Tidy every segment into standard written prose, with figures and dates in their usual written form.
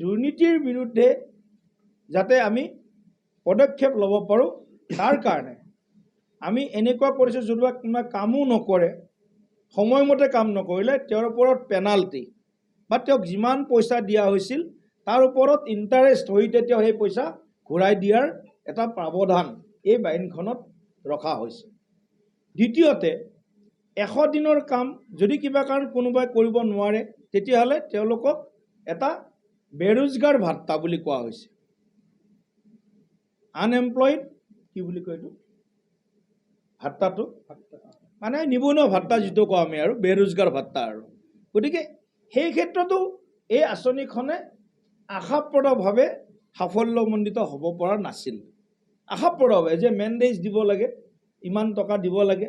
দুৰ্নীতিৰ বিৰুদ্ধে যাতে আমি পদক্ষেপ ল'ব পাৰোঁ তাৰ কাৰণে আমি এনেকুৱা কৰিছোঁ যদিও কোনোবা কামো নকৰে সময়মতে কাম নকৰিলে তেওঁৰ ওপৰত পেনাল্টি বা তেওঁক যিমান পইচা দিয়া হৈছিল তাৰ ওপৰত ইণ্টাৰেষ্ট সহিতে তেওঁ সেই পইচা ঘূৰাই দিয়াৰ এটা প্ৰাৱধান এই আইনখনত ৰখা হৈছে। দ্বিতীয়তে 100 দিনৰ কাম যদি কিবা কাৰণ কোনোবাই কৰিব নোৱাৰে তেতিয়াহ'লে তেওঁলোকক এটা বেৰোজগাৰ ভাত্তা বুলি কোৱা হৈছে। আনএমপ্লয়েড কি বুলি কয় এইটো ভাত্তাটো মানে নিবনুৱা ভাত্তা যিটো কওঁ আমি আৰু বেৰোজগাৰ ভাত্তা আৰু গতিকে সেই ক্ষেত্ৰতো এই আঁচনিখনে আশাপ্ৰদভাৱে সাফল্যমণ্ডিত হ'ব পৰা নাছিল। আশাপ্ৰদভাৱে যে মেণ্ডেজ দিব লাগে ইমান টকা দিব লাগে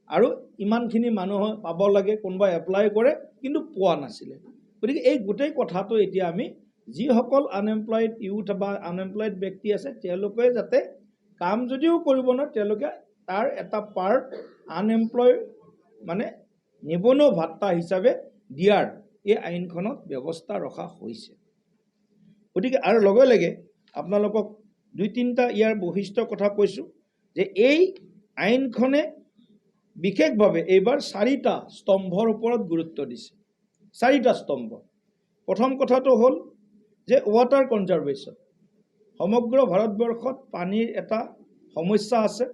আৰু ইমানখিনি মানুহ পাব লাগে কোনোবাই এপ্লাই কৰে কিন্তু পোৱা নাছিলে। গতিকে এই গোটেই কথাটো এতিয়া আমি যিসকল আনএমপ্লয়েড ইউথ বা আনএমপ্লয়েড ব্যক্তি আছে তেওঁলোকে যাতে কাম যদিও কৰিব নোৱাৰে তেওঁলোকে তাৰ এটা পাৰ্ট আনএমপ্লয় মানে নিবনুৱা ভাত্তা হিচাপে দিয়াৰ এই আইনখনত ব্যৱস্থা ৰখা হৈছে। গতিকে আৰু লগে লগে আপোনালোকক 2-3টা ইয়াৰ বৈশিষ্ট্যৰ কথা কৈছোঁ যে এই আইনখনে বিশেষভাৱে এইবাৰ 4টা স্তম্ভৰ ওপৰত গুৰুত্ব দিছে। 4টা স্তম্ভ। প্ৰথম কথাটো হ'ল যে ৱাটাৰ কনজাৰ্ভেশ্যন। সমগ্ৰ ভাৰতবৰ্ষত পানীৰ এটা সমস্যা আছে,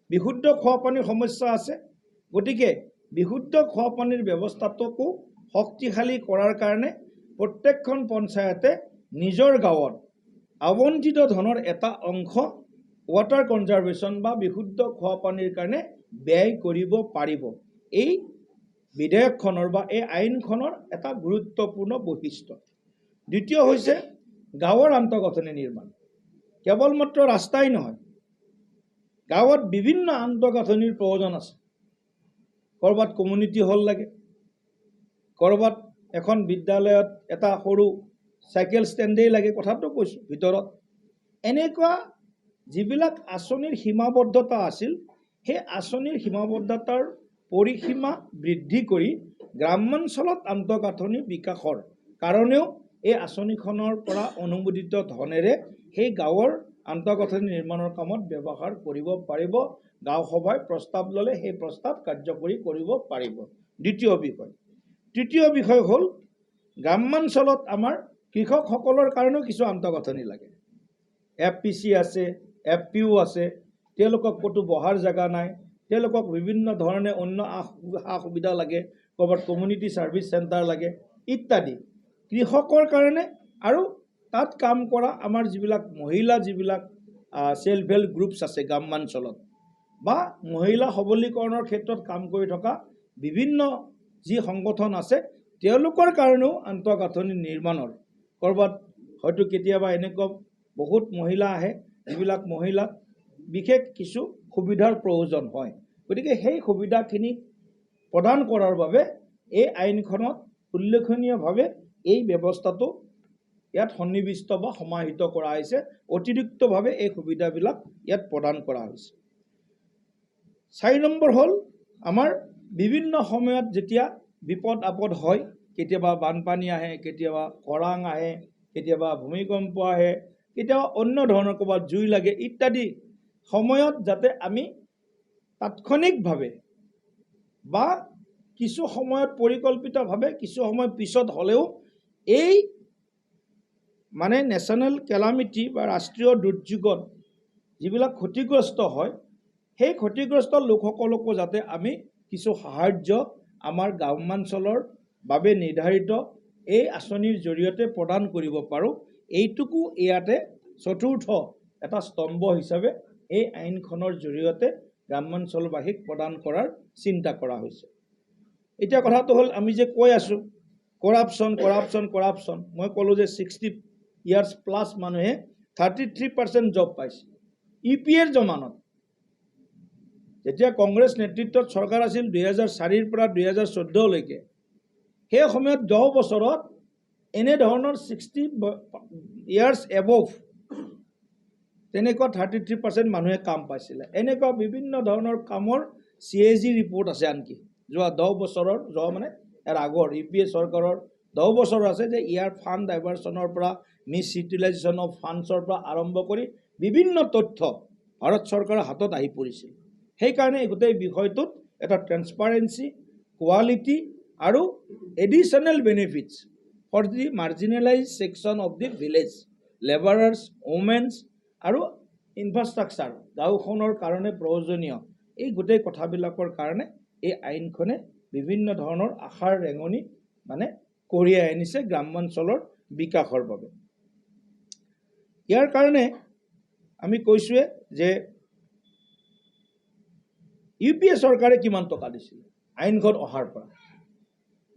বিশুদ্ধ খোৱা পানীৰ সমস্যা আছে। গতিকে বিশুদ্ধ খোৱা পানীৰ ব্যৱস্থাটোকো শক্তিশালী কৰাৰ কাৰণে প্ৰত্যেকখন পঞ্চায়তে নিজৰ গাঁৱত আবণ্টিত ধনৰ এটা অংশ ৱাটাৰ কনজাৰ্ভেশ্যন বা বিশুদ্ধ খোৱা পানীৰ কাৰণে ব্যয় কৰিব পাৰিব। এই বিধেয়কখনৰ বা এই আইনখনৰ এটা গুৰুত্বপূৰ্ণ বৈশিষ্ট্য। দ্বিতীয় হৈছে গাঁৱৰ আন্তঃগাঁথনি নিৰ্মাণ। কেৱল মাত্ৰ ৰাস্তাই নহয়, গাঁৱত বিভিন্ন আন্তঃগাঁথনিৰ প্ৰয়োজন আছে। ক'ৰবাত কমিউনিটি হল লাগে, ক'ৰবাত এখন বিদ্যালয়ত এটা সৰু চাইকেল ষ্টেণ্ডেই লাগে, কথাটো কৈছোঁ ভিতৰত। এনেকুৱা যিবিলাক আঁচনিৰ সীমাবদ্ধতা আছিল সেই আঁচনিৰ সীমাবদ্ধতাৰ পৰিসীমা বৃদ্ধি কৰি গ্ৰামাঞ্চলত আন্তঃগাঁথনি বিকাশৰ কাৰণেও এই আঁচনিখনৰ পৰা অনুমোদিত ধনেৰে সেই গাঁৱৰ আন্তঃগাঁথনি নিৰ্মাণৰ কামত ব্যৱহাৰ কৰিব পাৰিব। গাঁও সভাই প্ৰস্তাৱ ল'লে সেই প্ৰস্তাৱ কাৰ্যকৰী কৰিব পাৰিব। দ্বিতীয় বিষয়। তৃতীয় বিষয় হ'ল গ্ৰামাঞ্চলত আমাৰ কৃষকসকলৰ কাৰণেও কিছু আন্তঃগাঁথনি লাগে। FPC আছে, FPO আছে, তেওঁলোকক ক'তো বহাৰ জেগা নাই, তেওঁলোকক বিভিন্ন ধৰণে অন্য সা সুবিধা লাগে, ক'ৰবাত কমিউনিটি ছাৰ্ভিচ চেণ্টাৰ লাগে ইত্যাদি। কৃষকৰ কাৰণে আৰু তাত কাম কৰা আমাৰ যিবিলাক মহিলা যিবিলাক সেল্ফ হেল্প গ্ৰুপছ আছে গ্ৰামাঞ্চলত বা মহিলা সবলীকৰণৰ ক্ষেত্ৰত কাম কৰি থকা বিভিন্ন যি সংগঠন আছে তেওঁলোকৰ কাৰণেও আন্তঃগাঁথনি নিৰ্মাণৰ ক'ৰবাত হয়তো কেতিয়াবা এনেকুৱা বহুত মহিলা আহে যিবিলাক মহিলাক বিশেষ কিছু সুবিধাৰ প্ৰয়োজন হয়। গতিকে সেই সুবিধাখিনি প্ৰদান কৰাৰ বাবে এই আইনখনত উল্লেখনীয়ভাৱে এই ব্যৱস্থাটো ইয়াত সন্নিৱিষ্ট বা সমাহিত কৰা হৈছে। অতিৰিক্তভাৱে এই সুবিধাবিলাক ইয়াত প্ৰদান কৰা হৈছে। 4 নম্বৰ হ'ল আমাৰ বিভিন্ন সময়ত যেতিয়া বিপদ আপদ হয়, কেতিয়াবা বানপানী আহে, কেতিয়াবা খৰাং আহে, কেতিয়াবা ভূমিকম্প আহে, কেতিয়াবা অন্য ধৰণৰ ক'ৰবাত জুই লাগে ইত্যাদি সময়ত যাতে আমি তাৎক্ষণিকভাৱে বা কিছু সময়ত পৰিকল্পিতভাৱে কিছু সময় পিছত হ'লেও এই মানে নেশ্যনেল কেলামিটি বা ৰাষ্ট্ৰীয় দুৰ্যোগত যিবিলাক ক্ষতিগ্ৰস্ত হয় সেই ক্ষতিগ্ৰস্ত লোকসকলকো যাতে আমি কিছু সাহায্য আমাৰ গ্ৰামাঞ্চলৰ বাবে নিৰ্ধাৰিত এই আঁচনিৰ জৰিয়তে প্ৰদান কৰিব পাৰোঁ। এইটোকো ইয়াতে চতুৰ্থ এটা স্তম্ভ হিচাপে এই আইনখনৰ জৰিয়তে গ্ৰামাঞ্চলবাসীক প্ৰদান কৰাৰ চিন্তা কৰা হৈছে। এতিয়া কথাটো হ'ল আমি যে কৈ আছোঁ কৰাপশ্যন, মই ক'লোঁ যে 60 ইয়াৰ্ছ প্লাছ মানুহে 33% জব পাইছে। EPAৰ জমানত যেতিয়া কংগ্ৰেছ নেতৃত্বত চৰকাৰ আছিল 2004ৰ পৰা 2014লৈকে, সেই সময়ত 10 বছৰত এনেধৰণৰ 60 ইয়াৰ্ছ এবভ তেনেকুৱা 33% মানুহে কাম পাইছিলে। এনেকুৱা বিভিন্ন ধৰণৰ কামৰ CAG ৰিপৰ্ট আছে। আনকি যোৱা 10 বছৰৰ, যোৱা মানে ইয়াৰ আগৰ EPA চৰকাৰৰ 10 বছৰ আছে যে ইয়াৰ ফাণ্ড ডাইভাৰ্চনৰ পৰা মিছ ইউটিলাইজেশ্যন অফ ফাণ্ডছৰ পৰা আৰম্ভ কৰি বিভিন্ন তথ্য ভাৰত চৰকাৰৰ হাতত আহি পৰিছিল। সেইকাৰণে এই গোটেই বিষয়টোত এটা ট্ৰেন্সপাৰেঞ্চি, কোৱালিটি আৰু additional benefits for the marginalise section of the village, labourers, women's আৰু ইনফ্ৰাষ্ট্ৰাকচাৰ গাঁওখনৰ কাৰণে প্ৰয়োজনীয় এই গোটেই কথাবিলাকৰ কাৰণে এই আইনখনে বিভিন্ন ধৰণৰ আশাৰ ৰেঙনি মানে কঢ়িয়াই আনিছে গ্ৰামাঞ্চলৰ বিকাশৰ বাবে। ইয়াৰ কাৰণে আমি কৈছোৱে যে UPA চৰকাৰে কিমান টকা দিছিলে আইনখন অহাৰ পৰা।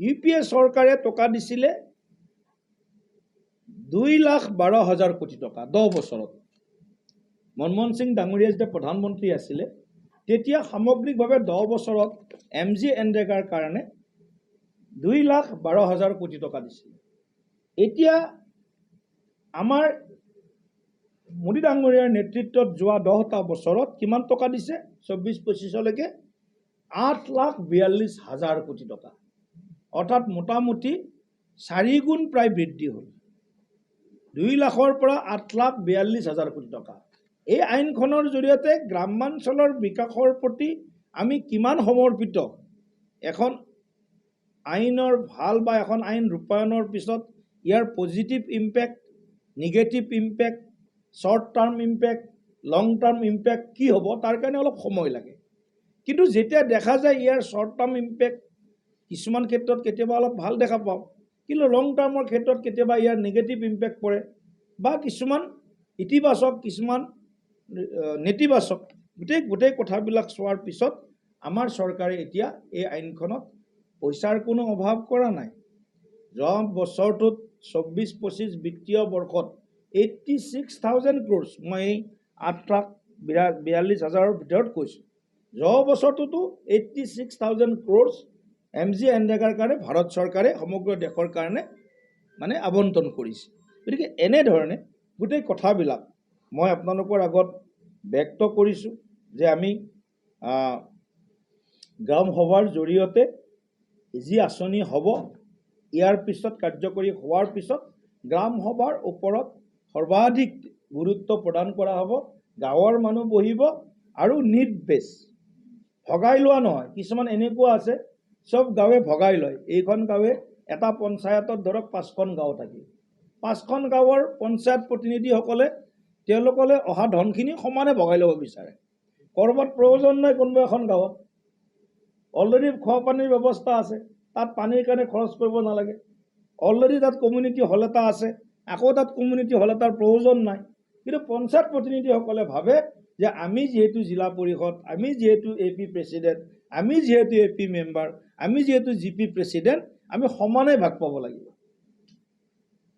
UPA চৰকাৰে টকা দিছিলে 2,12,000 কোটি টকা 10 বছৰত। মনমোহন সিং ডাঙৰীয়া যেতিয়া প্ৰধানমন্ত্ৰী আছিলে তেতিয়া সামগ্ৰিকভাৱে 10 বছৰত MGNREGAৰ কাৰণে 2,12,000 কোটি টকা দিছিলে। এতিয়া আমাৰ মোদী ডাঙৰীয়াৰ নেতৃত্বত যোৱা 10টা বছৰত কিমান টকা দিছে 24-25লৈকে 8,42,000 কোটি টকা, অৰ্থাৎ মোটামুটি 4 গুণ প্ৰায় বৃদ্ধি হ'ল। 2 লাখৰ পৰা 8,42,000 কোটি টকা। এই আইনখনৰ জৰিয়তে গ্ৰামাঞ্চলৰ বিকাশৰ প্ৰতি আমি কিমান সমৰ্পিত, এখন আইনৰ ভাল বা এখন আইন ৰূপায়ণৰ পিছত ইয়াৰ positive impact, negative impact, short term impact, long term impact কি হ'ব তাৰ কাৰণে অলপ সময় লাগে। কিন্তু যেতিয়া দেখা যায় ইয়াৰ শ্বৰ্ট টাৰ্ম ইম্পেক্ট কিছুমান ক্ষেত্ৰত কেতিয়াবা অলপ ভাল দেখা পাওঁ, কিন্তু লং টাৰ্মৰ ক্ষেত্ৰত কেতিয়াবা ইয়াৰ নিগেটিভ ইম্পেক্ট পৰে বা কিছুমান ইতিবাচক কিছুমান নেতিবাচক, গোটেই কথাবিলাক চোৱাৰ পিছত আমাৰ চৰকাৰে এতিয়া এই আইনখনত পইচাৰ কোনো অভাৱ কৰা নাই। যোৱা বছৰটোত 24-25 বিত্তীয় বৰ্ষত 86,000 crores, মই এই 8,42,000ৰ ভিতৰত কৈছোঁ। যোৱা বছৰটোতো 86,000 crores MGNREGAৰ কাৰণে ভাৰত চৰকাৰে সমগ্ৰ দেশৰ কাৰণে মানে আবণ্টন কৰিছে। গতিকে এনেধৰণে গোটেই কথাবিলাক মই আপোনালোকৰ আগত ব্যক্ত কৰিছোঁ যে আমি গ্ৰাম সভাৰ জৰিয়তে যি আঁচনি হ'ব ইয়াৰ পিছত কাৰ্যকৰী হোৱাৰ পিছত গ্ৰাম সভাৰ ওপৰত সৰ্বাধিক গুৰুত্ব প্ৰদান কৰা হ'ব। গাঁৱৰ মানুহ বহিব আৰু নিড বেছ, ভগাই লোৱা নহয়। কিছুমান এনেকুৱা আছে চব গাঁৱে ভগাই লয়। এইখন গাঁৱে এটা পঞ্চায়তত ধৰক 5খন গাঁও থাকিল, 5খন গাঁৱৰ পঞ্চায়ত প্ৰতিনিধিসকলে তেওঁলোকলৈ অহা ধনখিনি সমানে ভগাই ল'ব বিচাৰে। ক'ৰবাত প্ৰয়োজন নাই কোনোবা এখন গাঁৱত, অলৰেডি খোৱা পানীৰ ব্যৱস্থা আছে, তাত পানীৰ কাৰণে খৰচ কৰিব নালাগে। অলৰেডি তাত কমিউনিটি হল এটা আছে, আকৌ তাত কমিউনিটি হল এটাৰ প্ৰয়োজন নাই। কিন্তু পঞ্চায়ত প্ৰতিনিধিসকলে ভাবে যে আমি যিহেতু জিলা পৰিষদ, আমি যিহেতু AP প্ৰেচিডেণ্ট, আমি যিহেতু AP মেম্বাৰ, আমি যিহেতু GP প্ৰেচিডেণ্ট, আমি সমানে ভাগ পাব লাগিব।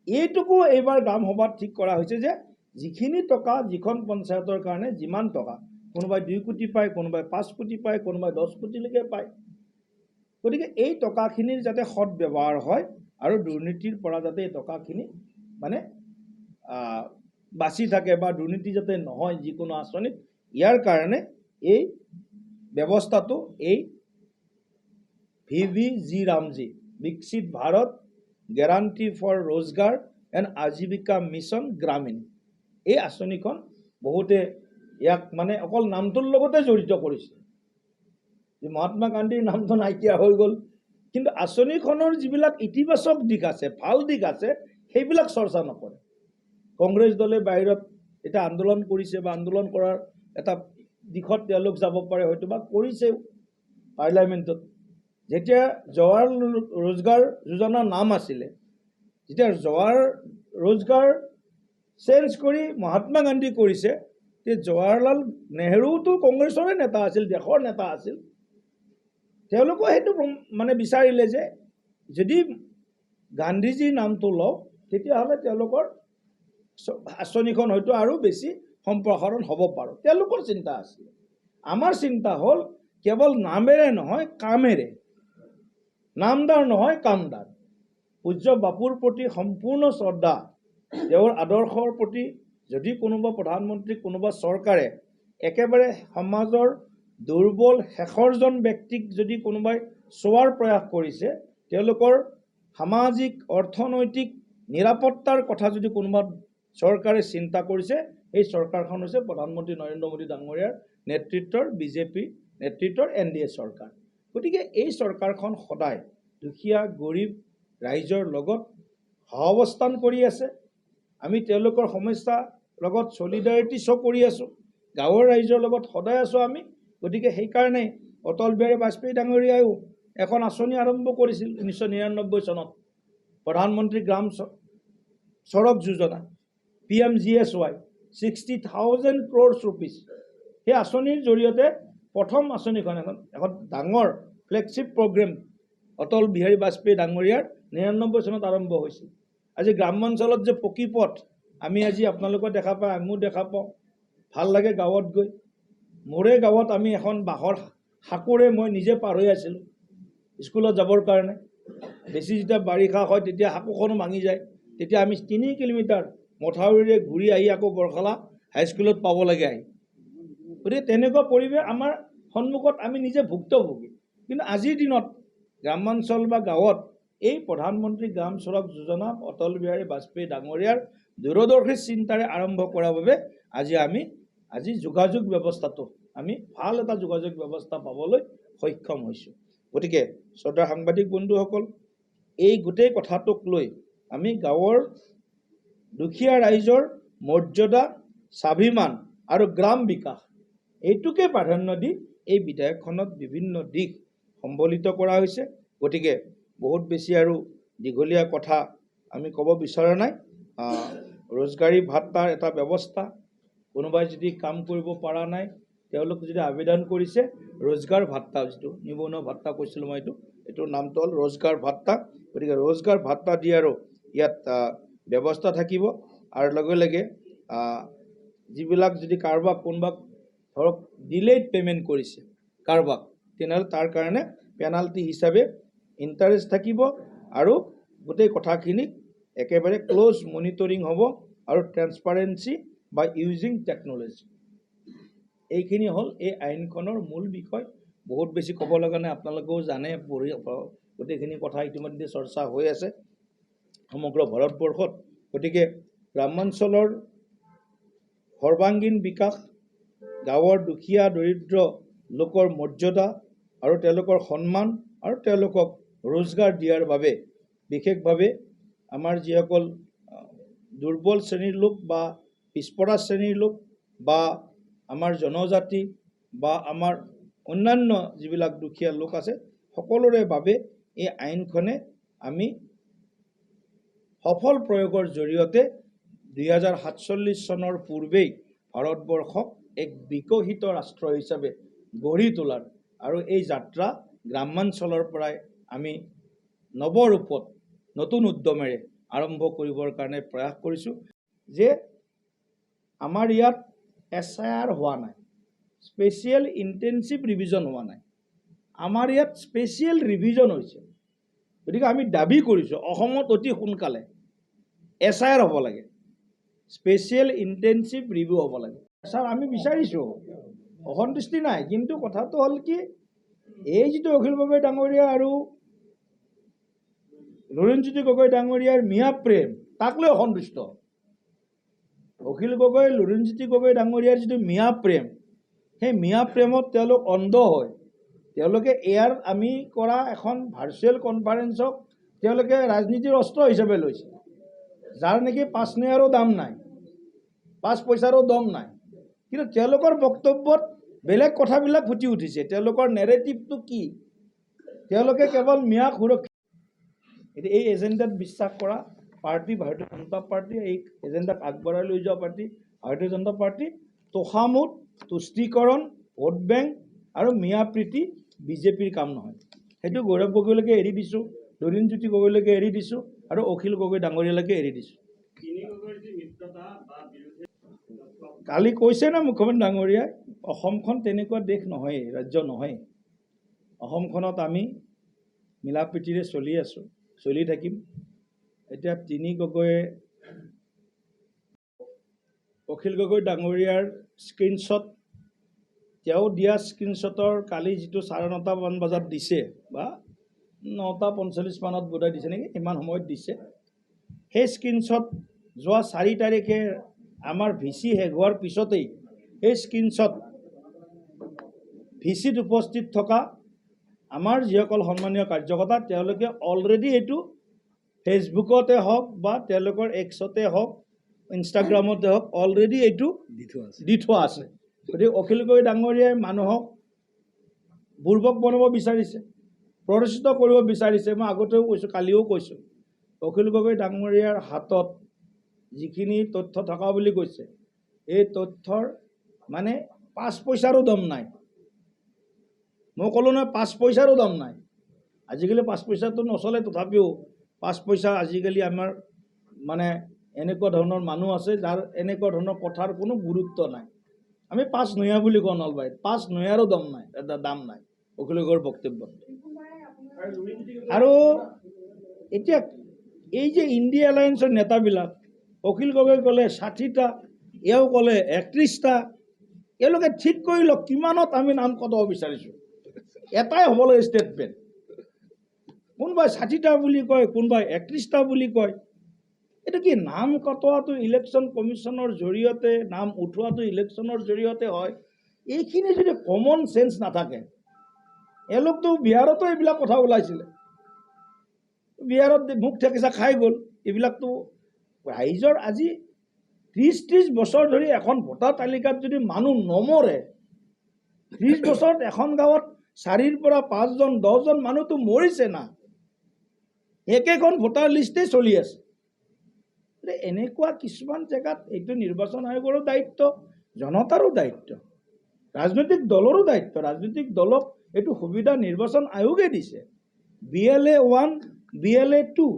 এইটোকো এইবাৰ গ্ৰাম সভাত ঠিক কৰা হৈছে যে যিখিনি টকা যিখন পঞ্চায়তৰ কাৰণে যিমান টকা, কোনোবাই 2 কোটি পায়, কোনোবাই 5 কোটি পায়, কোনোবাই 10 কোটিলৈকে পায়। গতিকে এই টকাখিনিৰ যাতে সৎ ব্যৱহাৰ হয় আৰু দুৰ্নীতিৰ পৰা যাতে এই টকাখিনি মানে বাচি থাকে বা দুৰ্নীতি যাতে নহয় যিকোনো আঁচনিত, ইয়াৰ কাৰণে এই ব্যৱস্থাটো এই VVG Ramji Viksit Bharat guarantee for Rozgar and Ajeevika mission Gramin, এই আঁচনিখন বহুতে ইয়াক মানে অকল নামটোৰ লগতে জড়িত কৰিছে। মহাত্মা গান্ধীৰ নামটো নাইকিয়া হৈ গ'ল, কিন্তু আঁচনিখনৰ যিবিলাক ইতিবাচক দিশ আছে, ভাল দিশ আছে, সেইবিলাক চৰ্চা নকৰে। কংগ্ৰেছ দলে বাহিৰত এটা আন্দোলন কৰিছে বা আন্দোলন কৰাৰ এটা দিশত তেওঁলোক যাব পাৰে হয়তো বা কৰিছেও পাৰ্লিয়ামেণ্টত। যেতিয়া জৱাহৰ ৰোজগাৰ যোজনাৰ নাম আছিলে, যেতিয়া জৱাহৰ ৰোজগাৰ চেঞ্জ কৰি মহাত্মা গান্ধী কৰিছে, যে জৱাহৰলাল নেহৰুতো কংগ্ৰেছৰে নেতা আছিল, দেশৰ নেতা আছিল। তেওঁলোকেও সেইটো মানে বিচাৰিলে যে যদি গান্ধীজীৰ নামটো লওঁ তেতিয়াহ'লে তেওঁলোকৰ আঁচনিখন হয়তো আৰু বেছি সম্প্ৰসাৰণ হ'ব পাৰে, তেওঁলোকৰ চিন্তা আছিল। আমাৰ চিন্তা হ'ল কেৱল নামেৰে নহয় কামেৰে, নামদাৰ নহয় কামদাৰ। পূজ্য বাপুৰ প্ৰতি সম্পূৰ্ণ শ্ৰদ্ধা, তেওঁৰ আদৰ্শৰ প্ৰতি যদি কোনোবা প্ৰধানমন্ত্ৰী, কোনোবা চৰকাৰে একেবাৰে সমাজৰ দুৰ্বল শেষৰজন ব্যক্তিক যদি কোনোবাই চোৱাৰ প্ৰয়াস কৰিছে, তেওঁলোকৰ সামাজিক অৰ্থনৈতিক নিৰাপত্তাৰ কথা যদি কোনোবা চৰকাৰে চিন্তা কৰিছে, এই চৰকাৰখন হৈছে প্ৰধানমন্ত্ৰী নৰেন্দ্ৰ মোদী ডাঙৰীয়াৰ নেতৃত্বৰ বিজেপি নেতৃত্বৰ NDA চৰকাৰ। গতিকে এই চৰকাৰখন সদায় দুখীয়া গৰীব ৰাইজৰ লগত সহাৱস্থান কৰি আছে। আমি তেওঁলোকৰ সমস্যাৰ লগত চলিডাৰিটি শ্ব' কৰি আছোঁ। গাঁৱৰ ৰাইজৰ লগত সদায় আছোঁ আমি। গতিকে সেইকাৰণে অটল বিহাৰী বাজপেয়ী ডাঙৰীয়াইও এখন আঁচনি আৰম্ভ কৰিছিল 1999 চনত, প্ৰধানমন্ত্ৰী গ্ৰাম সড়ক যোজনা PMGSY 60,000 crores rupees। সেই আঁচনিৰ জৰিয়তে প্ৰথম আঁচনিখন এখন ডাঙৰ ফ্লেগশ্বিপ প্ৰগ্ৰেম অটল বিহাৰী বাজপেয়ী ডাঙৰীয়াৰ 99 চনত আৰম্ভ হৈছিল। আজি গ্ৰামাঞ্চলত যে পকী পথ আমি আজি আপোনালোকে দেখা পাওঁ, আমিও দেখা পাওঁ, ভাল লাগে গাঁৱত গৈ। মোৰে গাঁৱত আমি এখন বাঁহৰ সাঁকোৰে মই নিজে পাৰ হৈ আছিলোঁ স্কুলত যাবৰ কাৰণে। বেছি যেতিয়া বাৰিষা হয় তেতিয়া সাঁকোখনো ভাঙি যায়, তেতিয়া আমি 3 কিলোমিটাৰ মথাউৰিৰে ঘূৰি আহি আকৌ বৰশালা হাইস্কুলত পাব লাগে আহি। গতিকে তেনেকুৱা পৰিৱেশ আমাৰ সন্মুখত, আমি নিজে ভুক্তভোগী। কিন্তু আজিৰ দিনত গ্ৰামাঞ্চল বা গাঁৱত এই প্ৰধানমন্ত্ৰী গ্ৰাম সড়ক যোজনা অটল বিহাৰী বাজপেয়ী ডাঙৰীয়াৰ দূৰদৰ্শী চিন্তাৰে আৰম্ভ কৰাৰ বাবে আজি যোগাযোগ ব্যৱস্থাটো আমি ভাল এটা যোগাযোগ ব্যৱস্থা পাবলৈ সক্ষম হৈছোঁ। গতিকে শ্ৰদ্ধাৰ সাংবাদিক বন্ধুসকল, এই গোটেই কথাটোক লৈ আমি গাঁৱৰ দুখীয়া ৰাইজৰ মৰ্যাদা, স্বাভিমান আৰু গ্ৰাম বিকাশ এইটোকে প্ৰাধান্য দি এই বিধেয়কখনত বিভিন্ন দিশ সম্বলিত কৰা হৈছে। গতিকে বহুত বেছি আৰু দীঘলীয়া কথা আমি ক'ব বিচৰা নাই। ৰোজগাৰী ভাত্তাৰ এটা ব্যৱস্থা, কোনোবাই যদি কাম কৰিব পৰা নাই, তেওঁলোক যদি আবেদন কৰিছে ৰোজগাৰ ভাত্তা, যিটো নিবনুৱা ভাত্তা কৈছিলোঁ মই, এইটোৰ নামটো হ'ল ৰোজগাৰ ভাত্তা। গতিকে ৰোজগাৰ ভাত্তা দিয়াৰো ইয়াত ব্যৱস্থা থাকিব। আৰু লগে লগে যিবিলাক যদি কাৰোবাক কোনোবাক ধৰক ডিলেড পে'মেণ্ট কৰিছে কাৰোবাক, তেনেহ'লে তাৰ কাৰণে পেনাল্টি হিচাপে ইণ্টাৰেষ্ট থাকিব আৰু গোটেই কথাখিনি একেবাৰে ক্ল'জ মনিটৰিং হ'ব আৰু ট্ৰেন্সপাৰেঞ্চি বা ইউজিং টেকন'লজি। এইখিনি হ'ল এই আইনখনৰ মূল বিষয়। বহুত বেছি ক'ব লগা নাই, আপোনালোকেও জানে, পঢ়ি গোটেইখিনি কথা ইতিমধ্যে চৰ্চা হৈ আছে সমগ্ৰ ভাৰতবৰ্ষত। গতিকে গ্ৰামাঞ্চলৰ সৰ্বাংগীন বিকাশ, গাঁৱৰ দুখীয়া দৰিদ্ৰ লোকৰ মৰ্যাদা আৰু তেওঁলোকৰ সন্মান আৰু তেওঁলোকক ৰোজগাৰ দিয়াৰ বাবে বিশেষভাৱে আমাৰ যিসকল দুৰ্বল শ্ৰেণীৰ লোক বা পিছপৰা শ্ৰেণীৰ লোক বা আমাৰ জনজাতি বা আমাৰ অন্যান্য যিবিলাক দুখীয়া লোক আছে, সকলোৰে বাবে এই আইনখনে আমি সফল প্ৰয়োগৰ জৰিয়তে 2047 চনৰ পূৰ্বেই ভাৰতবৰ্ষক এক বিকশিত ৰাষ্ট্ৰ হিচাপে গঢ়ি তোলাৰ আৰু এই যাত্ৰা গ্ৰামাঞ্চলৰ পৰাই আমি নৱৰূপত নতুন উদ্যমেৰে আৰম্ভ কৰিবৰ কাৰণে প্ৰয়াস কৰিছোঁ। যে আমাৰ ইয়াত SIR হোৱা নাই, স্পেচিয়েল ইণ্টেনচিভ ৰিভিজন হোৱা নাই, আমাৰ ইয়াত স্পেচিয়েল ৰিভিজন হৈছে। গতিকে আমি দাবী কৰিছোঁ অসমত অতি সোনকালে SIR হ'ব লাগে, স্পেচিয়েল ইণ্টেনচিভ ৰিভিউ হ'ব লাগে। ছাৰ আমি বিচাৰিছোঁ, অসন্তুষ্টি নাই। কিন্তু কথাটো হ'ল কি, এই যিটো অখিল গগৈ ডাঙৰীয়া আৰু লুৰিণজ্যোতি গগৈ ডাঙৰীয়াৰ মিয়া প্ৰেম, তাক লৈ অসন্তুষ্ট। অখিল গগৈ লুৰিণজ্যোতি গগৈ ডাঙৰীয়াৰ যিটো মিয়া প্ৰেম, সেই মিয়া প্ৰেমত তেওঁলোক অন্ধ হয়। তেওঁলোকে ইয়াৰ আমি কৰা এখন ভাৰ্চুৱেল কনফাৰেন্সক তেওঁলোকে ৰাজনীতিৰ অস্ত্ৰ হিচাপে লৈছে, যাৰ নেকি 5 নয়াৰো দাম নাই, 5 পইচাৰো দম নাই। কিন্তু তেওঁলোকৰ বক্তব্যত বেলেগ কথাবিলাক ফুটি উঠিছে। তেওঁলোকৰ নেৰেটিভটো কি? তেওঁলোকে কেৱল মিয়া সুৰক্ষা, এই এজেণ্ডাত বিশ্বাস কৰা পাৰ্টি ভাৰতীয় জনতা পাৰ্টি, এই এজেণ্ডাক আগবঢ়াই লৈ যোৱা পাৰ্টি ভাৰতীয় জনতা পাৰ্টি। তোষামোদ, তুষ্টিকৰণ, ভোট বেংক আৰু মিয়া প্ৰীতি বিজেপিৰ কাম নহয়। সেইটো গৌৰৱ গগৈলৈকে এৰি দিছোঁ, লুৰিণজ্যোতি গগৈলৈকে এৰি দিছোঁ আৰু অখিল গগৈ ডাঙৰীয়ালৈকে এৰি দিছোঁ। কালি কৈছে না মুখ্যমন্ত্ৰী ডাঙৰীয়াই, অসমখন তেনেকুৱা দেশ নহয়, ৰাজ্য নহয়। অসমখনত আমি মিলা প্ৰীতিৰে চলি আছোঁ, চলি থাকিম। এতিয়া অখিল গগৈ ডাঙৰীয়াৰ স্ক্ৰীনশ্বট, তেওঁ দিয়া স্ক্ৰীনশ্বটৰ কালি যিটো 9:30মান বজাত দিছে বা 9:45 মানত বোধহয় দিছে নেকি, ইমান সময়ত দিছে। সেই স্ক্ৰীনশ্বট যোৱা 4 তাৰিখে আমাৰ ভিচি শেষ হোৱাৰ পিছতেই সেই স্ক্ৰীনশ্বট ভিচিত উপস্থিত থকা আমাৰ যিসকল সন্মানীয় কাৰ্যকৰ্তা তেওঁলোকে অলৰেডি এইটো ফেচবুকতে হওক বা তেওঁলোকৰ এক্সতে হওক ইনষ্টাগ্ৰামতে হওক অলৰেডি এইটো দি থোৱা আছে। গতিকে অখিল গগৈ ডাঙৰীয়াই মানুহক বুৰ্বক বনাব বিচাৰিছে, প্ৰদৰ্শিত কৰিব বিচাৰিছে। মই আগতেও কৈছোঁ, কালিও কৈছোঁ, অখিল গগৈ ডাঙৰীয়াৰ হাতত যিখিনি তথ্য থকা বুলি কৈছে, এই তথ্যৰ মানে 5 পইচাৰো দম নাই। মই ক'লোঁ নহয় 5 পইচাৰো দাম নাই। আজিকালি 5 পইচাটো নচলে, তথাপিও 5 পইচা আজিকালি আমাৰ মানে এনেকুৱা ধৰণৰ মানুহ আছে যাৰ এনেকুৱা ধৰণৰ কথাৰ কোনো গুৰুত্ব নাই। আমি 5 নয়া বুলি কওঁ নলবাৰীত, 5 নয়াৰো দাম নাই অখিল গগৈৰ বক্তব্যত। আৰু এতিয়া এই যে ইণ্ডিয়া এলায়েন্সৰ নেতাবিলাক, অখিল গগৈ ক'লে 60টা, এওঁ ক'লে 31টা, এওঁলোকে ঠিক কৰি লওক কিমানত আমি নাম কটাব বিচাৰিছোঁ। এটাই হ'ব লাগে ষ্টেটমেণ্ট। কোনোবাই 60টা বুলি কয়, কোনোবাই 31টা বুলি কয়। এইটো কি নাম কটোৱাটো ইলেকশ্যন কমিশ্যনৰ জৰিয়তে, নাম উঠোৱাটো ইলেকশ্যনৰ জৰিয়তে হয়। এইখিনি যদি কমন চেঞ্চ নাথাকে, এওঁলোকতো বিহাৰতো এইবিলাক কথা ওলাইছিলে, বিহাৰত মুখ ঠেকেচা খাই গ'ল। এইবিলাকতো ৰাইজৰ আজি 30 বছৰ ধৰি এখন ভোটাৰ তালিকাত যদি মানুহ নমৰে, 30 বছৰত এখন গাঁৱত 4ৰ পৰা 5জন 10জন মানুহতো মৰিছে না, একেখন ভোটাৰ লিষ্টেই চলি আছে। এনেকুৱা কিছুমান জেগাত এইটো নিৰ্বাচন আয়োগৰো দায়িত্ব, জনতাৰো দায়িত্ব, ৰাজনৈতিক দলৰো দায়িত্ব। ৰাজনৈতিক দলক এইটো সুবিধা নিৰ্বাচন আয়োগে দিছে। BLA 1, BLA 2,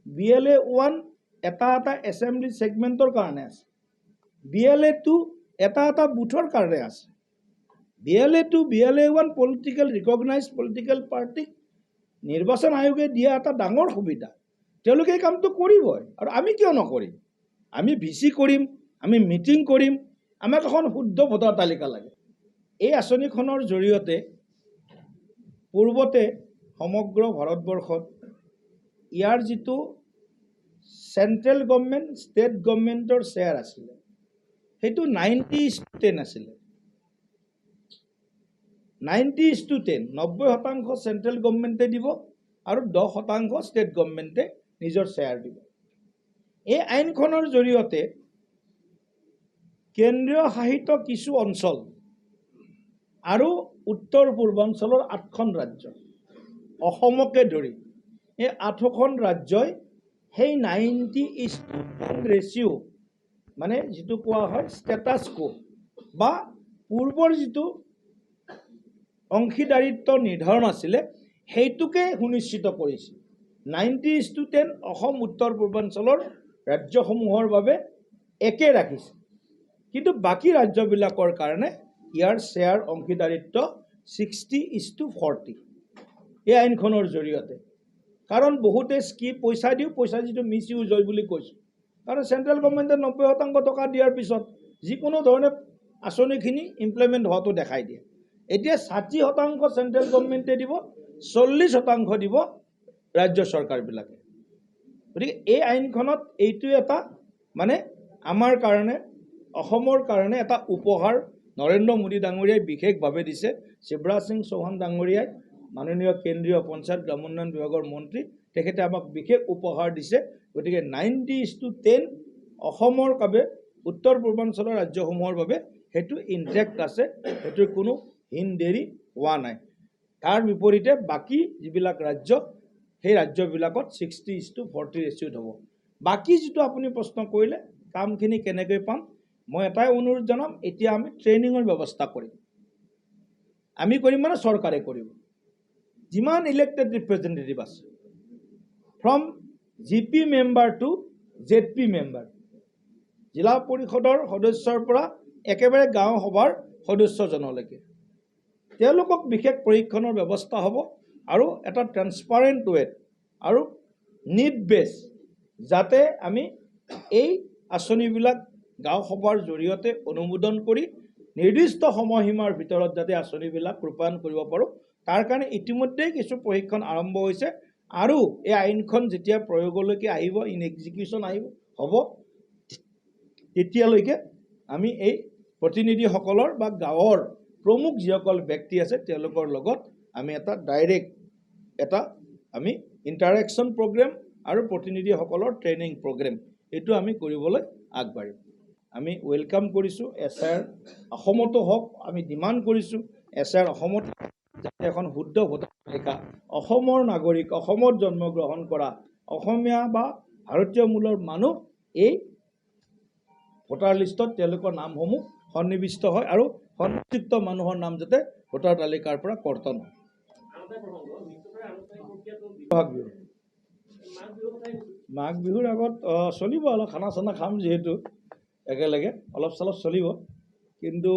BLA 1 এটা এছেম্বলি ছেগমেণ্টৰ কাৰণে আছে, BLA 2 এটা বুথৰ কাৰণে আছে। BLA 2, BLA 1 political recognise political পাৰ্টিক নিৰ্বাচন আয়োগে দিয়া এটা ডাঙৰ সুবিধা। তেওঁলোকে এই কামটো কৰিবই, আৰু আমি কিয় নকৰিম? আমি ভিচি কৰিম, আমি মিটিং কৰিম, আমাক এখন শুদ্ধ ভোটাৰ তালিকা লাগে। এই আঁচনিখনৰ জৰিয়তে পূৰ্বতে সমগ্ৰ ভাৰতবৰ্ষত ইয়াৰ যিটো চেণ্ট্ৰেল গভৰ্ণমেণ্ট ষ্টেট গভৰ্ণমেণ্টৰ শ্বেয়াৰ আছিলে, সেইটো 90:10 আছিলে। 90:10, 90% চেণ্ট্ৰেল গভৰ্ণমেণ্টে দিব আৰু 10% ষ্টেট গভৰ্ণমেণ্টে নিজৰ শ্বেয়াৰ দিব। এই আইনখনৰ জৰিয়তে কেন্দ্ৰীয় শাসিত কিছু অঞ্চল আৰু উত্তৰ পূৰ্বাঞ্চলৰ 8খন ৰাজ্য, অসমকে ধৰি এই 8খন ৰাজ্যই সেই 90:10 ৰেচিঅ' মানে যিটো কোৱা হয় ষ্টেটাছ কো বা পূৰ্বৰ যিটো অংশীদাৰিত্ব নিৰ্ধাৰণ আছিলে, সেইটোকে সুনিশ্চিত কৰিছিল। 90:10 অসম উত্তৰ পূৰ্বাঞ্চলৰ ৰাজ্যসমূহৰ বাবে একে ৰাখিছে, কিন্তু বাকী ৰাজ্যবিলাকৰ কাৰণে ইয়াৰ শ্বেয়াৰ অংশীদাৰিত্ব 60:40 এই আইনখনৰ জৰিয়তে। কাৰণ বহুতে পইচা দিওঁ, পইচা যিটো মিছ ইউজ হয় বুলি কৈছোঁ। কাৰণ চেণ্ট্ৰেল গভৰ্ণমেণ্টে 90% টকা দিয়াৰ পিছত যিকোনো ধৰণে আঁচনিখিনি ইমপ্লিমেণ্ট হোৱাটো দেখাই দিয়ে। এতিয়া 60% চেণ্ট্ৰেল গভৰ্ণমেণ্টে দিব, 40% দিব ৰাজ্য চৰকাৰবিলাকে। গতিকে এই আইনখনত এইটো এটা মানে আমাৰ কাৰণে, অসমৰ কাৰণে এটা উপহাৰ নৰেন্দ্ৰ মোদী ডাঙৰীয়াই বিশেষভাৱে দিছে। শিৱৰাজ সিং চৌহান ডাঙৰীয়াই, মাননীয় কেন্দ্ৰীয় পঞ্চায়ত গ্ৰামোন্নয়ন বিভাগৰ মন্ত্ৰী, তেখেতে আমাক বিশেষ উপহাৰ দিছে। গতিকে 90:10 অসমৰ বাবে, উত্তৰ পূৰ্বাঞ্চলৰ ৰাজ্যসমূহৰ বাবে সেইটো ইনটেক্ট আছে, সেইটোৰ কোনো হিন দেৰি হোৱা নাই। তাৰ বিপৰীতে বাকী যিবিলাক ৰাজ্য, সেই ৰাজ্যবিলাকত 60:40 ৰেচিঅ'ত হ'ব। বাকী যিটো আপুনি প্ৰশ্ন কৰিলে কামখিনি কেনেকৈ পাম, মই এটাই অনুৰোধ জনাম, এতিয়া আমি ট্ৰেইনিঙৰ ব্যৱস্থা কৰিম। আমি কৰিম মানে চৰকাৰে কৰিব। যিমান ইলেক্টেড ৰিপ্ৰেজেণ্টেটিভ আছে, from GP member to ZP member, জিলা পৰিষদৰ সদস্যৰ পৰা একেবাৰে গাঁও সভাৰ সদস্যজনলৈকে, তেওঁলোকক বিশেষ প্ৰশিক্ষণৰ ব্যৱস্থা হ'ব। আৰু এটা ট্ৰেন্সপাৰেণ্ট ৱেত আৰু নিড বেছ, যাতে আমি এই আঁচনিবিলাক গাঁও সভাৰ জৰিয়তে অনুমোদন কৰি নিৰ্দিষ্ট সময়সীমাৰ ভিতৰত যাতে আঁচনিবিলাক ৰূপায়ণ কৰিব পাৰোঁ, তাৰ কাৰণে ইতিমধ্যেই কিছু প্ৰশিক্ষণ আৰম্ভ হৈছে আৰু এই আইনখন যেতিয়া প্ৰয়োগলৈকে আহিব ইন এক্সিকিউশ্যন হ'ব তেতিয়ালৈকে আমি এই প্ৰতিনিধিসকলৰ বা গাঁৱৰ প্ৰমুখ যিসকল ব্যক্তি আছে তেওঁলোকৰ লগত আমি এটা ডাইৰেক্ট এটা আমি ইণ্টাৰেকশ্যন প্ৰগ্ৰেম আৰু প্ৰতিনিধিসকলৰ ট্ৰেইনিং প্ৰগ্ৰেম এইটো আমি কৰিবলৈ আগবাঢ়িম। আমি ৱেলকাম কৰিছোঁ SIR অসমতো হওক, আমি ডিমাণ্ড কৰিছোঁ SIR অসমত যাতে এখন শুদ্ধ ভোটাৰ তালিকা অসমৰ নাগৰিক, অসমত জন্মগ্ৰহণ কৰা অসমীয়া বা ভাৰতীয় মূলৰ মানুহ এই ভোটাৰ লিষ্টত তেওঁলোকৰ নামসমূহ সন্নিৱিষ্ট হয় আৰু সন্নিযুক্ত মানুহৰ নাম যাতে ভোটাৰ তালিকাৰ পৰা কৰ্তন হয়। মাঘ বিহুৰ আগত চলিব অলপ খানা চানা খাম, যিহেতু একেলগে অলপ চলপ চলিব, কিন্তু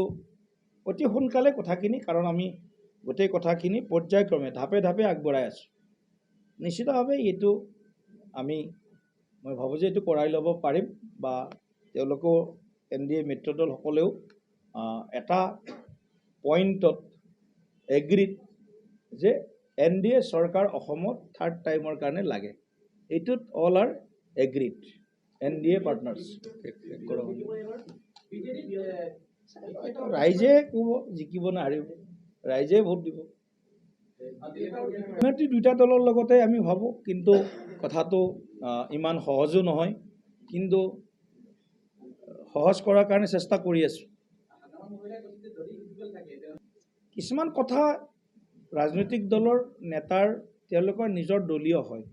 অতি সোনকালে কথাখিনি, কাৰণ আমি গোটেই কথাখিনি পৰ্যায়ক্ৰমে ধাপে ধাপে আগবঢ়াই আছোঁ। নিশ্চিতভাৱে এইটো মই ভাবোঁ যে এইটো কৰাই ল'ব পাৰিম বা তেওঁলোকেও NDA মিত্ৰ দলসকলেও এটা পইণ্টত এগ্ৰিড যে NDA চৰকাৰ অসমত থাৰ্ড টাইমৰ কাৰণে লাগে। এইটোত অল আৰ এগ্ৰিড, NDA পাৰ্টনাৰ্ছ। ৰাইজে ক'ব জিকিব নে হাৰিব, ৰাইজে ভোট দিব। দুটা দলৰ লগতে আমি ভাবোঁ, কিন্তু কথাটো ইমান সহজো নহয়, কিন্তু সহজ কৰাৰ কাৰণে চেষ্টা কৰি আছোঁ। কিছুমান কথা ৰাজনৈতিক দলৰ নেতাৰ তেওঁলোকৰ নিজৰ দলীয় হয়,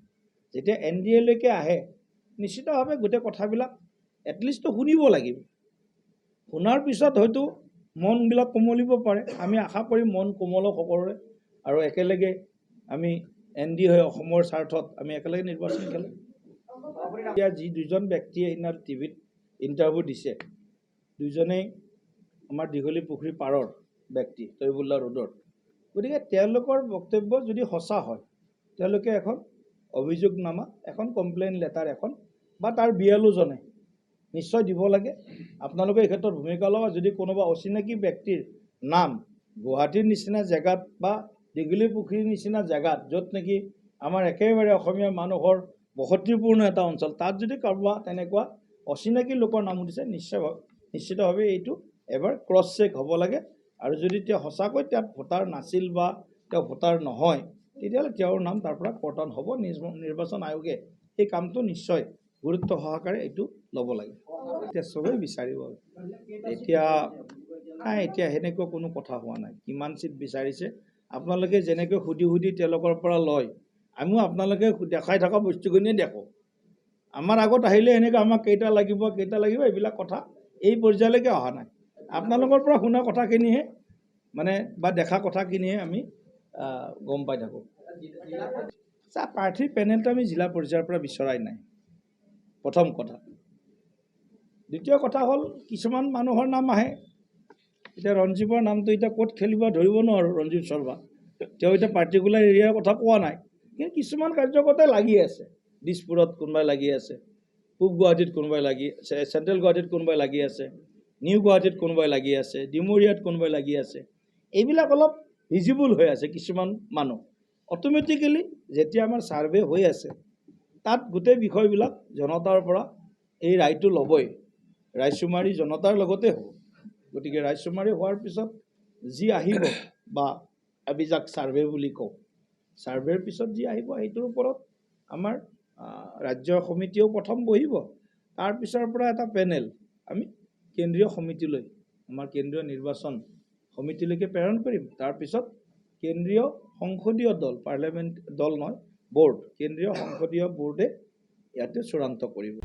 যেতিয়া NDA লৈকে আহে নিশ্চিতভাৱে গোটেই কথাবিলাক এটলিষ্টটো শুনিব লাগিব। শুনাৰ পিছত হয়তো মনবিলাক কোমলিব পাৰে, আমি আশা কৰিম মন কোমলক সকলোৰে আৰু একেলগে আমি NDA হৈ অসমৰ স্বাৰ্থত আমি একেলগে নিৰ্বাচন খেলোঁ। এতিয়া যি দুজন ব্যক্তিয়ে সেইদিনা টিভিত ইণ্টাৰভিউ দিছে, দুজনেই আমাৰ দীঘলী পুখুৰী পাৰৰ ব্যক্তি, তৈবুল্লা ৰোডৰ। গতিকে তেওঁলোকৰ বক্তব্য যদি সঁচা হয়, তেওঁলোকে এখন অভিযোগনামা, এখন কমপ্লেইন লেটাৰ এখন বা তাৰ বিয়ালোজনে নিশ্চয় দিব লাগে। আপোনালোকে এই ক্ষেত্ৰত ভূমিকা লওক। যদি কোনোবা অচিনাকি ব্যক্তিৰ নাম গুৱাহাটীৰ নিচিনা জেগাত বা দীঘলী পুখুৰীৰ নিচিনা জেগাত, য'ত নেকি আমাৰ একেবাৰে অসমীয়া মানুহৰ বসতিপূৰ্ণ এটা অঞ্চল, তাত যদি কাৰোবাৰ তেনেকুৱা অচিনাকি লোকৰ নাম উঠিছে, নিশ্চিতভাৱে এইটো এবাৰ ক্ৰছ চেক হ'ব লাগে। আৰু যদি তেওঁ সঁচাকৈ তাত ভোটাৰ নাছিল বা তেওঁ ভোটাৰ নহয়, তেতিয়াহ'লে তেওঁৰ নাম তাৰ পৰা কৰ্তন হ'ব। নিৰ্বাচন আয়োগে এই কামটো নিশ্চয় গুৰুত্ব সহকাৰে এইটো ল'ব লাগে। এতিয়া চবেই বিচাৰিব, এতিয়া সেনেকুৱা কোনো কথা হোৱা নাই। কিমান চিট বিচাৰিছে আপোনালোকে যেনেকৈ সুধি তেওঁলোকৰ পৰা লয়, আমিও আপোনালোকে দেখাই থকা বস্তুখিনিয়ে দেখোঁ। আমাৰ আগত আহিলে এনেকৈ আমাক কেইটা লাগিব এইবিলাক কথা এই পৰ্যায়লৈকে অহা নাই। আপোনালোকৰ পৰা শুনা কথাখিনিহে বা দেখা কথাখিনিহে আমি গম পাই থাকোঁ। প্ৰাৰ্থীৰ পেনেলটো আমি জিলা পৰ্যায়ৰ পৰা বিচৰাই নাই, প্ৰথম কথা। দ্বিতীয় কথা হ'ল, কিছুমান মানুহৰ নাম আহে। এতিয়া ৰঞ্জীৱৰ নামটো এতিয়া ক'ত খেলিব ধৰিব নোৱাৰোঁ। ৰঞ্জীৱ শৰ্মা তেওঁ এতিয়া পাৰ্টিকুলাৰ এৰিয়াৰ কথা কোৱা নাই, কিন্তু কিছুমান কাৰ্যকৰ্তাই লাগি আছে। দিছপুৰত কোনোবাই লাগি আছে, পূব গুৱাহাটীত কোনোবাই লাগি আছে, চেণ্ট্ৰেল গুৱাহাটীত কোনোবাই লাগি আছে, নিউ গুৱাহাটীত কোনোবাই লাগি আছে, ডিমৰীয়াত কোনোবাই লাগি আছে। এইবিলাক অলপ ভিজিবল হৈ আছে কিছুমান মানুহ। অট'মেটিকেলি যেতিয়া আমাৰ ছাৰ্ভে হৈ আছে, তাত গোটেই বিষয়বিলাক জনতাৰ পৰা এই ৰায়টো ল'বই। ৰায়চুমাৰী জনতাৰ লগতে হ'ব। গতিকে ৰায়চুমাৰী হোৱাৰ পিছত যি আহিব, বা আমি যাক ছাৰ্ভে বুলি কওঁ, ছাৰ্ভেৰ পিছত যি আহিব সেইটোৰ ওপৰত আমাৰ ৰাজ্য সমিতিয়েও প্ৰথম বহিব। তাৰপিছৰ পৰা এটা পেনেল আমি কেন্দ্ৰীয় সমিতিলৈ, আমাৰ কেন্দ্ৰীয় নিৰ্বাচন সমিতিলৈকে প্ৰেৰণ কৰিম। তাৰপিছত কেন্দ্ৰীয় সংসদীয় দল, পাৰ্লামেণ্ট দল নহয়, বোৰ্ড, কেন্দ্ৰীয় সংসদীয় বোৰ্ডে ইয়াতে চূড়ান্ত কৰিব।